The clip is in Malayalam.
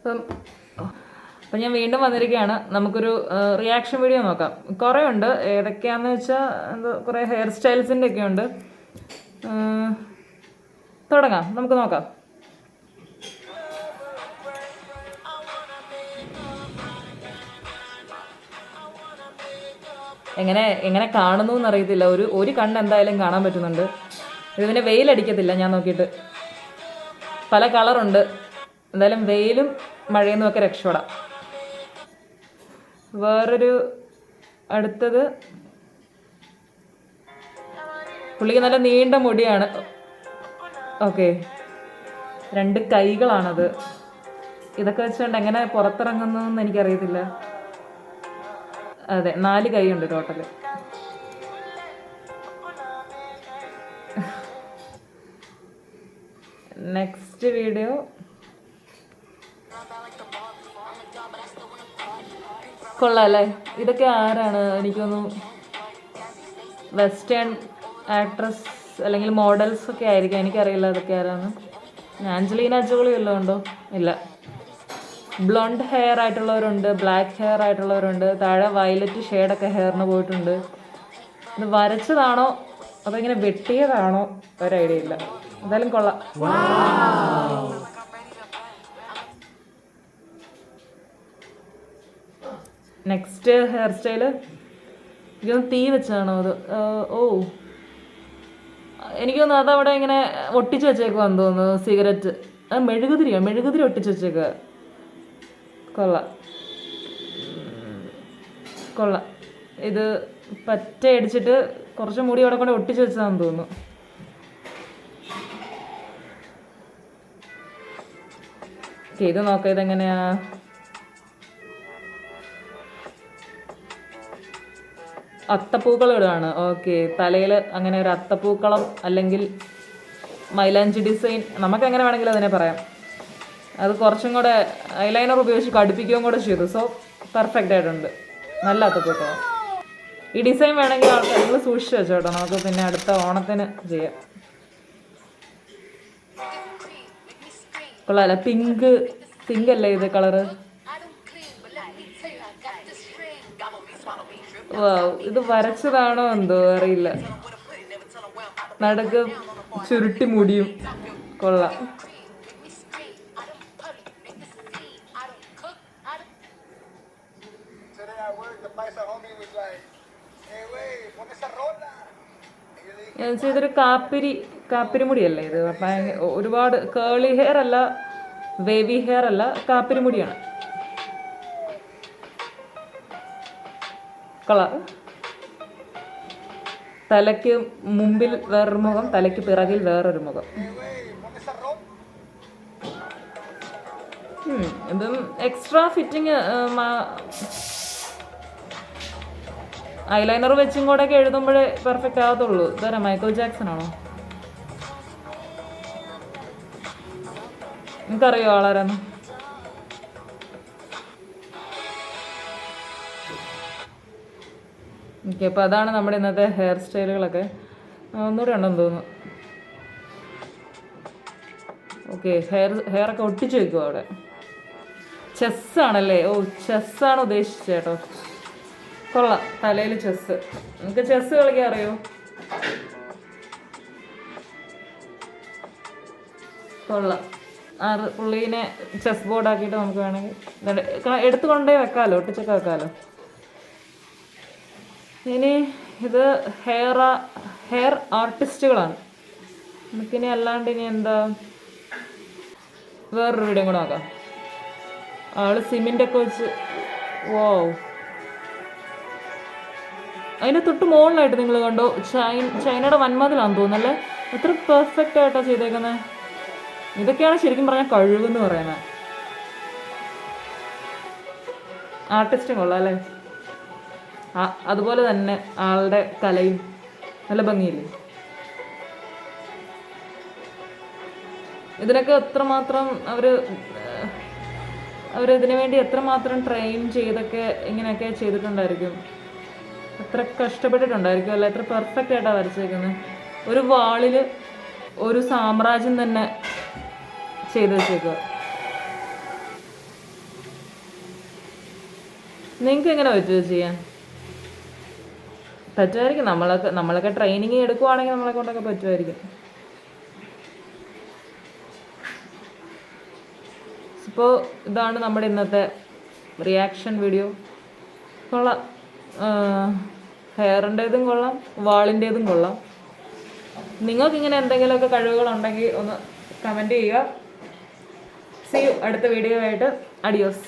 അപ്പം ഞാൻ വീണ്ടും വന്നിരിക്കുകയാണ്. നമുക്കൊരു റിയാക്ഷൻ വീഡിയോ നോക്കാം. കുറേ ഉണ്ട്. ഏതൊക്കെയാണെന്ന് വെച്ചാൽ കുറേ ഹെയർ സ്റ്റൈൽസിൻ്റെ ഒക്കെ ഉണ്ട്. തുടങ്ങാം, നമുക്ക് നോക്കാം. എങ്ങനെ കാണുന്നു എന്നറിയത്തില്ല. ഒരു കണ്ണ് എന്തായാലും കാണാൻ പറ്റുന്നുണ്ട്. ഇതിന് വെയിലടിക്കത്തില്ല ഞാൻ നോക്കിയിട്ട്. പല കളറുണ്ട്. എന്തായാലും വെയിലും മഴയൊന്നും ഒക്കെ രക്ഷപ്പെടാം. വേറൊരു അടുത്തത് പുള്ളിക്ക് നല്ല നീണ്ട മുടിയാണ്. ഓക്കെ, 2 കൈകളാണത്. ഇതൊക്കെ വെച്ചുകൊണ്ട് എങ്ങനെ പുറത്തിറങ്ങുന്നു എന്ന് എനിക്കറിയത്തില്ല. അതെ, 4 കൈയുണ്ട് ടോട്ടല്. നെക്സ്റ്റ് വീഡിയോ കൊള്ളാം അല്ലേ? ഇതൊക്കെ ആരാണ്? എനിക്കൊന്നും വെസ്റ്റേൺ ആക്ട്രസ് അല്ലെങ്കിൽ മോഡൽസ് ഒക്കെ ആയിരിക്കും. എനിക്കറിയില്ല ഇതൊക്കെ ആരാണ്. ആഞ്ചലീന ജോളി വല്ലതും ഉണ്ടോ? ഇല്ല. ബ്ലോണ്ട് ഹെയർ ആയിട്ടുള്ളവരുണ്ട്, ബ്ലാക്ക് ഹെയർ ആയിട്ടുള്ളവരുണ്ട്, താഴെ വയലറ്റ് ഷെയ്ഡൊക്കെ ഹെയറിന് പോയിട്ടുണ്ട്. ഇത് വരച്ചതാണോ അതോ ഇങ്ങനെ വെട്ടിയതാണോ ഒരു ഐഡിയ ഇല്ല. എന്തായാലും കൊള്ളാം. നെക്സ്റ്റ് ഹെയർ സ്റ്റൈല് ഇതൊന്ന് തീ വെച്ചാണോ അത്? ഓ, എനിക്ക് തോന്നുന്നു അതവിടെ ഇങ്ങനെ ഒട്ടിച്ച് വെച്ചേക്കുവാന്ന് തോന്നുന്നു. സിഗരറ്റ് മെഴുകുതിരി ഒട്ടിച്ച് വെച്ചേക്കുക. കൊള്ളാം. ഇത് പറ്റ അടിച്ചിട്ട് കുറച്ച് മുടി അവിടെ കൊണ്ട് ഒട്ടിച്ച് വെച്ചതാണെന്ന് തോന്നുന്നു. ഇത് നോക്കാം, ഇതെങ്ങനെയാ? അത്തപ്പൂക്കളം ഇടുകയാണ്. ഓക്കെ, തലയിൽ അങ്ങനെ ഒരു അത്തപ്പൂക്കളം അല്ലെങ്കിൽ മൈലാഞ്ചി ഡിസൈൻ, നമുക്ക് എങ്ങനെ വേണമെങ്കിലും അതിനെ പറയാം. അത് കുറച്ചും കൂടെ ഐലൈനർ ഉപയോഗിച്ച് കടുപ്പിക്കുകയും കൂടെ ചെയ്തു. സോ പെർഫെക്റ്റ് ആയിട്ടുണ്ട്. നല്ല അത്തപ്പൂക്കളം. ഈ ഡിസൈൻ വേണമെങ്കിൽ ആൾക്കാർ നിങ്ങൾ സൂക്ഷിച്ച് വെച്ചോട്ടോ, നമുക്ക് പിന്നെ അടുത്ത ഓണത്തിന് ചെയ്യാം. കൊള്ളാമല്ല? പിങ്ക് അല്ലേ ഇത് കളറ്? ഇത് വരച്ചതാണോ എന്തോ അറിയില്ല. നടക്ക് ചുരുട്ടി മുടിയും. കൊള്ളാം. ഇതൊരു കാപ്പിരി മുടിയല്ലേ ഇത്? ഒരുപാട് കേളി ഹെയർ അല്ല, വേവി ഹെയർ അല്ല, കാപ്പിരി മുടിയാണ്. കളർ. തലയ്ക്ക് മുമ്പിൽ വേറൊരു മുഖം, തലയ്ക്ക് പിറകിൽ വേറൊരു മുഖം. ഇതും എക്സ്ട്രാ ഫിറ്റിങ്. ഐലൈനർ വെച്ചും കൂടെ ഒക്കെ എഴുതുമ്പോഴേ പെർഫെക്റ്റ് ആകത്തുള്ളൂ. ഇതാരാ, മൈക്കിൾ ജാക്സൺ ആണോ? നിനക്കറിയോ ആളാരാന്ന്? ഓക്കെ, അപ്പോൾ അതാണ് നമ്മുടെ ഇന്നത്തെ ഹെയർ സ്റ്റൈലുകളൊക്കെ. ഒന്നുകൂടെ ഉണ്ടെന്ന് തോന്നുന്നു. ഓക്കെ, ഹെയറൊക്കെ ഒട്ടിച്ച് വെക്കുമോ അവിടെ? ചെസ്സാണല്ലേ? ഓ, ചെസ്സാണ് ഉദ്ദേശിച്ചത് കേട്ടോ. കൊള്ളാം, തലയിൽ ചെസ്സ്. നിങ്ങൾക്ക് ചെസ്സ് കളിക്കാൻ അറിയോ? കൊള്ളാം. പുള്ളീനെ ചെസ് ബോർഡാക്കിയിട്ട് നമുക്ക് വേണമെങ്കിൽ എടുത്തുകൊണ്ടേ വെക്കാമല്ലോ, ഒട്ടിച്ചൊക്കെ വെക്കാമല്ലോ. ഇനി ഇത് ഹെയർ ആർട്ടിസ്റ്റുകളാണ്. നമുക്കിനി അല്ലാണ്ട് ഇനി എന്താ, വേറൊരു വീഡിയോ കൂടെ നോക്കാം. ആള് സിമെൻ്റൊക്കെ വെച്ച്, വോ, അതിൻ്റെ തൊട്ട് മുകളിലായിട്ട് നിങ്ങൾ കണ്ടോ, ചൈനയുടെ വൻമതിലാണെന്ന് തോന്നുന്നല്ലേ? എത്ര പെർഫെക്റ്റ് ആയിട്ടാണ് ചെയ്തേക്കുന്നത്. ഇതൊക്കെയാണ് ശരിക്കും പറഞ്ഞാൽ കഴിവെന്ന് പറയുന്നത്. ആർട്ടിസ്റ്റും കൊള്ളാം അല്ലേ? അതുപോലെ തന്നെ ആളുടെ കലയും നല്ല ഭംഗിയില്ലേ? ഇതിനൊക്കെ എത്രമാത്രം അവരിതിനു വേണ്ടി എത്രമാത്രം ട്രെയിൻ ചെയ്തൊക്കെ ഇങ്ങനെയൊക്കെ ചെയ്തിട്ടുണ്ടായിരിക്കും. എത്ര കഷ്ടപ്പെട്ടിട്ടുണ്ടായിരിക്കും അല്ല? എത്ര പെർഫെക്റ്റ് ആയിട്ടാണ് വരച്ചേക്കുന്നത്. ഒരു വാളിൽ ഒരു സാമ്രാജ്യം തന്നെ ചെയ്ത് വെച്ചേക്കുക. നിങ്ങൾക്ക് എങ്ങനെ പറ്റുമോ ചെയ്യാൻ? പറ്റുമായിരിക്കും. നമ്മളൊക്കെ ട്രെയിനിങ് എടുക്കുവാണെങ്കിൽ നമ്മളെ കൊണ്ടൊക്കെ പറ്റുമായിരിക്കും. ഇപ്പോൾ ഇതാണ് നമ്മുടെ ഇന്നത്തെ റിയാക്ഷൻ വീഡിയോ. കൊള്ളാം. ഹെയറിൻ്റേതും കൊള്ളാം, വാളിൻ്റേതും കൊള്ളാം. നിങ്ങൾക്കിങ്ങനെ എന്തെങ്കിലുമൊക്കെ കഴിവുകളുണ്ടെങ്കിൽ ഒന്ന് കമൻറ്റ് ചെയ്യുക. സീ യു അടുത്ത വീഡിയോ ആയിട്ട്. അഡിയോസ്.